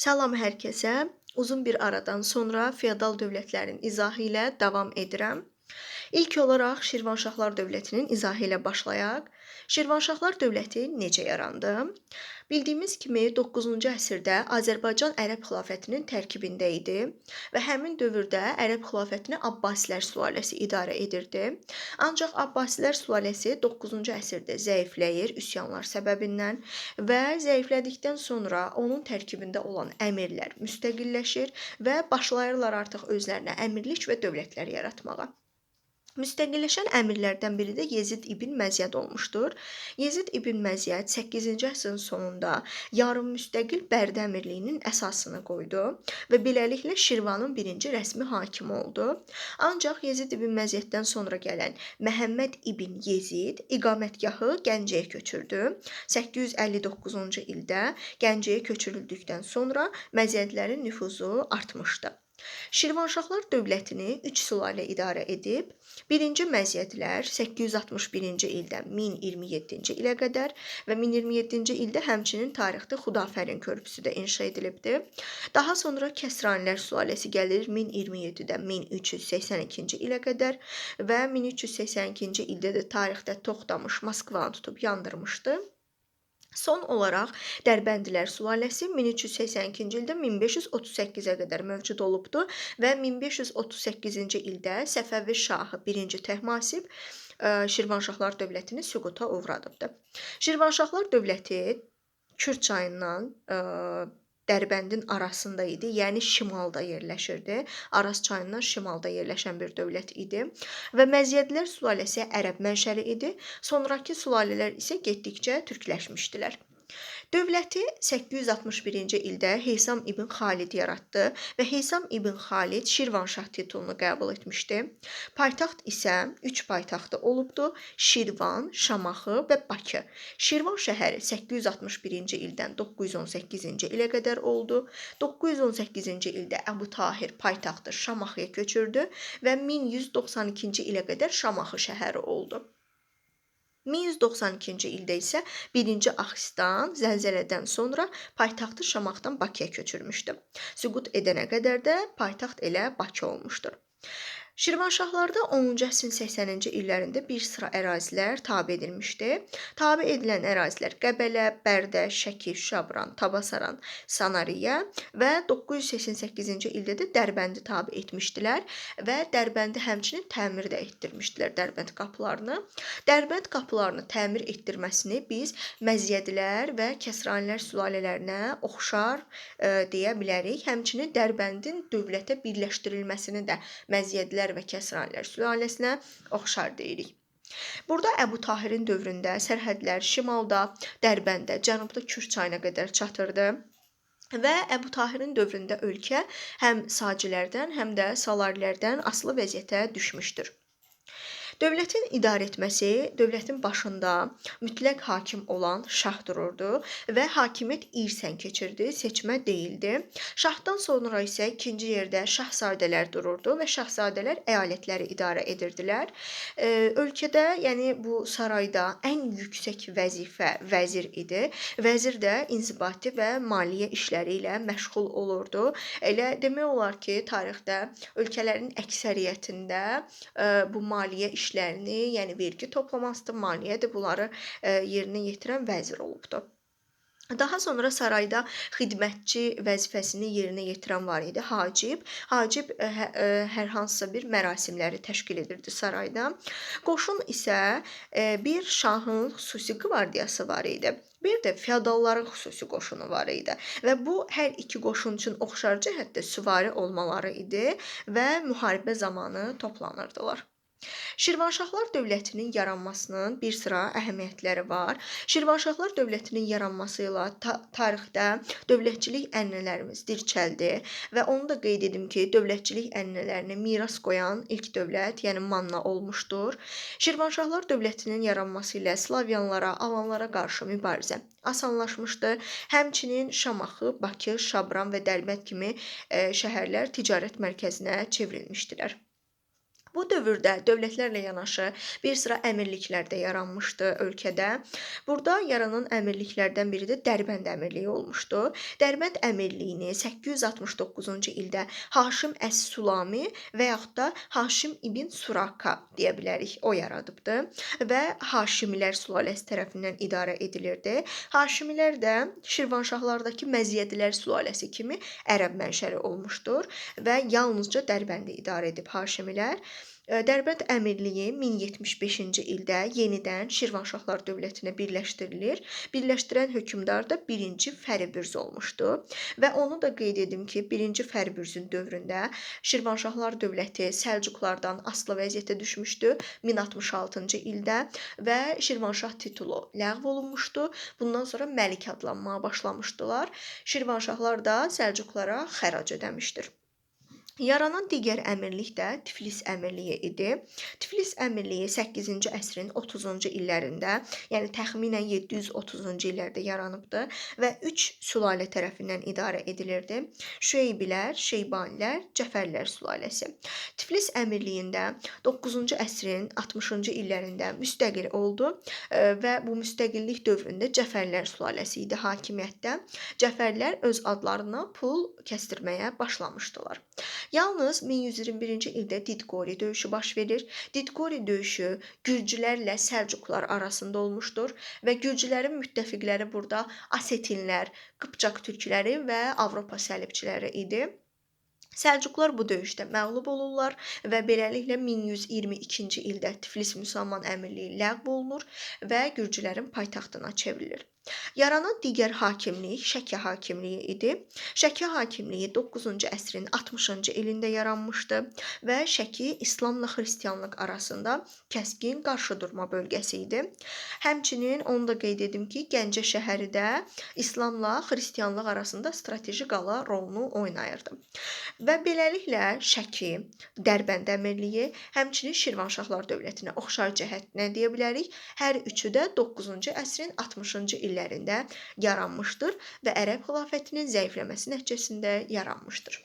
Salam hər kəsə. Uzun bir aradan sonra feodal dövlətlərin izahı ilə davam edirəm. İlk olaraq Şirvanşahlar dövlətinin izahı ilə başlayaq. Şirvanşahlar dövləti necə yarandı? Bildiyimiz kimi 9-cu əsrdə Azərbaycan Ərəb xilafətinin tərkibində idi və həmin dövrdə Ərəb xilafətini Abbasilər sülaləsi idarə edirdi. Ancaq Abbasilər sülaləsi 9-cu əsrdə zəifləyir üsyanlar səbəbindən və zəiflədikdən sonra onun tərkibində olan əmirlər müstəqilləşir və başlayırlar artıq özlərinə əmirlik və dövlətlər yaratmağa. Müstəqilləşən əmirlərdən biri də Yezid ibn Məzyəd olmuşdur. Yezid ibn Məzyəd 8-ci əsrin sonunda yarım-müstəqil Bərdə əmirliyinin əsasını qoydu və beləliklə Şirvanın birinci rəsmi hakimi oldu. Ancaq Yezid ibn Məzyəddən sonra gələn Məhəmməd ibn Yezid iqamətgahı Gəncəyə köçürdü. 859-cu ildə Gəncəyə köçürüldükdən sonra Məzyədlərin nüfuzu artmışdı. Şirvanşahlar dövlətini 3 sülalə idarə edib. Birinci Məzyədlər 861-ci ildən 1027-ci ilə qədər və 1027-ci ildə həmçinin tarixdə Xudafərin körpüsü də inşa edilibdir. Daha sonra Kəsranilər sülaləsi gəlir 1027-dən 1382-ci ilə qədər və 1382-ci ildə də tarixdə Toxtamış Moskvanı tutub yandırmışdı. Son olaraq Dərbəndilər sülaləsi 1382-ci ildə 1538-ə qədər mövcud olubdu və 1538-ci ildə Səfəvi şahı 1-ci Təhmasib Şirvanşahlar dövlətini süquta uğradıbdı. Şirvanşahlar dövləti Kür çayından Dərbəndin arasında idi, yəni şimalda yerləşirdi. Araz çayından şimalda yerləşən bir dövlət idi və Məzyədlər sülaləsi ərəb mənşəli idi. Sonrakı sülalələr isə getdikcə türkləşmişdilər. Dövləti 861-ci ildə Heysam ibn Xalid yaratdı və Heysam ibn Xalid Şirvanşah titulunu qəbul etmişdi. Paytaxt isə 3 paytaxtı olubdu: Şirvan, Şamaxı və Bakı. Şirvan şəhəri 861-ci ildən 918-ci ilə qədər oldu. 918-ci ildə Əbu Tahir paytaxtı Şamaxıya köçürdü və 1192-ci ilə qədər Şamaxı şəhəri oldu. 1192-ci ildə isə 1-ci Axistan zəlzələdən sonra paytaxtı Şamaxıdan Bakıya köçürmüşdü. Süqut edənə qədər də paytaxt elə Bakı olmuşdur. Şirvanşahlarda 10-cu əsrin 80-ci illərində bir sıra ərazilər tabe edilmişdi. Tabe edilən ərazilər Qəbələ, Bərdə, Şəki, Şabran, Tabasaran, Sanariyə və 988-ci ildə də Dərbəndi tabe etmişdilər və Dərbəndi həmçinin təmir də etdirmişdilər Dərbənd qapılarını. Dərbənd qapılarını təmir etdirməsini biz Məzyədlər və Kəsranilər sülalələrinə oxşar deyə bilərik. Həmçinin Dərbəndin dövlətə birləşdirilməsini də Məzyədlər və Kəsranilər sülaləsinə oxşar deyirik. Burada Əbu Tahirin dövründə sərhədlər şimalda, Dərbəndə, cənubda Kür çayına qədər çatırdı. Və Əbu Tahirin dövründə ölkə həm Sacilərdən, həm də Salarilərdən asılı vəziyyətə düşmüşdür. Dövlətin idarə etməsi, dövlətin başında mütləq hakim olan şah dururdu və hakimiyyət irsən keçirdi, seçmə deyildi. Şahdan sonra isə ikinci yerdə şahzadələr dururdu və şahzadələr əyalətləri idarə edirdilər. Ölkədə, yəni bu sarayda ən yüksək vəzifə vəzir idi. Vəzir də inzibati və maliyyə işləri ilə məşğul olurdu. Elə demək olar ki, tarixdə ölkələrin əksəriyyətində bu maliyyə işlərini, yəni vergi toplamasıdır, maliyyədir, bunları yerinə yetirən vəzir olubdu. Daha sonra sarayda xidmətçi vəzifəsini yerinə yetirən var idi, hacib. Hacib hər hansısa bir mərasimləri təşkil edirdi sarayda. Qoşun isə bir şahın xüsusi qvardiyası var idi. Bir də feodalların xüsusi qoşunu var idi və bu hər iki qoşun üçün oxşar cəhətdə süvari olmaları idi və müharibə zamanı toplanırdılar. Şirvanşahlar dövlətinin yaranmasının bir sıra əhəmiyyətləri var. Şirvanşahlar dövlətinin yaranması ilə tarixdə dövlətçilik ənənələrimiz dirçəldi və onu da qeyd edim ki, dövlətçilik ənənələrinə miras qoyan ilk dövlət, yəni Manna olmuşdur. Şirvanşahlar dövlətinin yaranması ilə Slavyanlara, Alanlara qarşı mübarizə asanlaşmışdı. Həmçinin Şamaxı, Bakı, Şabran və Dərbənd kimi şəhərlər ticarət mərkəzinə çevrilmişdilər. Bu dövrdə dövlətlərlə yanaşı bir sıra əmirliklər də yaranmışdı ölkədə. Burada yaranan əmirliklərdən biri də Dərbənd əmirliyi olmuşdu. Dərbənd əmirliyini 869-cu ildə Haşim Əs-Sulami və yaxud da Haşim İbn Suraka deyə bilərik, o yaradıbdı və Haşimilər sülaləsi tərəfindən idarə edilirdi. Haşimilər də Şirvanşahlardakı Məziyyədlilər sülaləsi kimi ərəb mənşəli olmuşdur və yalnızca Dərbəndi idarə edib Haşimilər. Dərbənd əmirliyi 1075-ci ildə yenidən Şirvanşahlar dövlətinə birləşdirilir. Birləşdirən hökmdar da 1-ci Fəribürz olmuşdu və onu da qeyd edim ki, 1-ci Fəribürzün dövründə Şirvanşahlar dövləti Səlcuqlardan asılı vəziyyətə düşmüşdü 1066-cı ildə və Şirvanşah titulu ləğv olunmuşdu. Bundan sonra Məlik adlanmağa başlamışdılar. Şirvanşahlar da Səlcuqlara xərac ödəmişdir. Yaranan digər əmirlik də Tiflis əmirliyi idi. Tiflis əmirliyi 8-ci əsrin 30-cu illərində, yəni təxminən 730-cu illərdə yaranıbdı və 3 sülalə tərəfindən idarə edilirdi. Şüeybilər, Şeybanilər, Cəfərlər sülaləsi. Tiflis əmirliyində 9-cu əsrin 60-cı illərində müstəqil oldu və bu müstəqillik dövründə Cəfərlər sülaləsi idi hakimiyyətdə. Cəfərlər öz adlarına pul kəsdirməyə başlamışdılar. Yalnız 1121-ci ildə Didqori döyüşü baş verir. Didqori döyüşü Gürcülərlə Səlcuqlar arasında olmuşdur və Gürcülərin müttəfiqləri burada Asetinlər, Qıpçaq türkləri və Avropa səlibçiləri idi. Səlcuqlar bu döyüşdə məğlub olurlar və beləliklə 1122-ci ildə Tiflis Müsəlman Əmirliyi ləğv olunur və Gürcülərin paytaxtına çevrilir. Yaranan digər hakimlik Şəki hakimliyi idi. Şəki hakimliyi 9-cu əsrin 60-cı ilində yaranmışdı və Şəki İslamla Xristianlıq arasında kəskin qarşıdurma bölgəsi idi. Həmçinin onu da qeyd edim ki, Gəncə şəhəri də İslamla Xristianlıq arasında strateji qala rolunu oynayırdı. Və beləliklə Şəki, Dərbənd əmirliyi, həmçinin Şirvanşahlar dövlətinə oxşar cəhət nə deyə bilərik? Hər üçü də 9-cu əsrin 60-cı illərində yaranmışdır və Ərəb xilafətinin zəifləməsi nəticəsində yaranmışdır.